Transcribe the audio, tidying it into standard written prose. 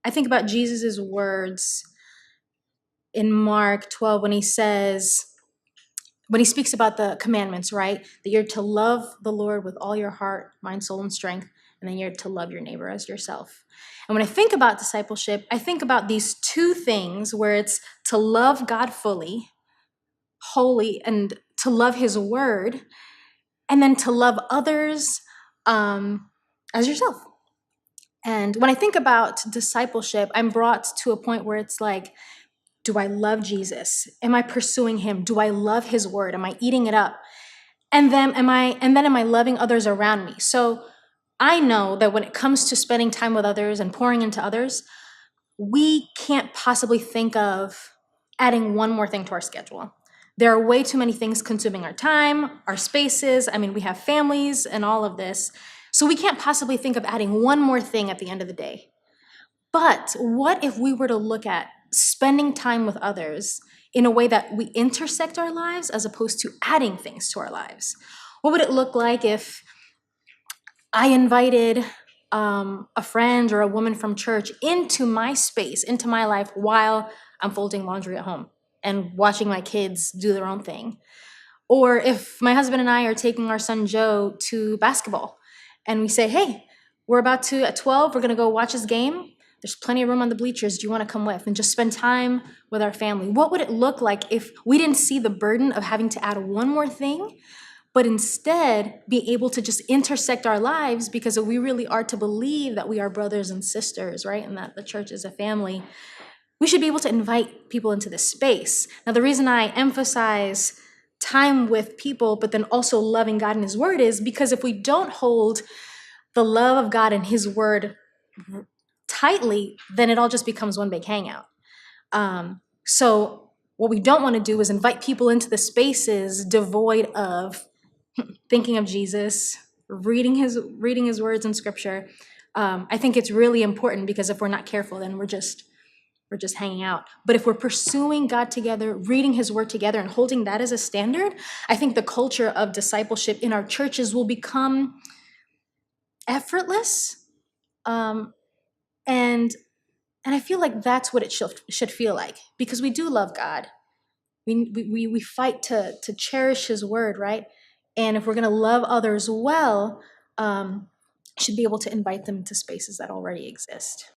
I think about Jesus's words in Mark 12 when he speaks about the commandments, right? That you're to love the Lord with all your heart, mind, soul, and strength, and then you're to love your neighbor as yourself. And when I think about discipleship, I think about these two things where it's to love God fully, wholly, and to love his word, and then to love others as yourself. And when I think about discipleship, I'm brought to a point where it's like, do I love Jesus? Am I pursuing him? Do I love his word? Am I eating it up? And then am I loving others around me? So I know that when it comes to spending time with others and pouring into others, we can't possibly think of adding one more thing to our schedule. There are way too many things consuming our time, our spaces. I mean, we have families and all of this. So we can't possibly think of adding one more thing at the end of the day. But what if we were to look at spending time with others in a way that we intersect our lives as opposed to adding things to our lives? What would it look like if I invited a friend or a woman from church into my space, into my life while I'm folding laundry at home and watching my kids do their own thing? Or if my husband and I are taking our son Joe to basketball and we say, hey, we're about to, at 12, we're going to go watch this game. There's plenty of room on the bleachers. Do you want to come with? And just spend time with our family. What would it look like if we didn't see the burden of having to add one more thing, but instead be able to just intersect our lives? Because if we really are to believe that we are brothers and sisters, right, and that the church is a family, we should be able to invite people into this space. Now, the reason I emphasize time with people, but then also loving God and his word is because if we don't hold the love of God and his word tightly, then it all just becomes one big hangout. So what we don't want to do is invite people into the spaces devoid of thinking of Jesus, reading his words in scripture. I think it's really important because if we're not careful, then we're just hanging out. But if we're pursuing God together, reading his word together, and holding that as a standard, I think the culture of discipleship in our churches will become effortless. And I feel like that's what it should feel like, because we do love God. We fight to cherish his word, right? And if we're going to love others well, should be able to invite them into spaces that already exist.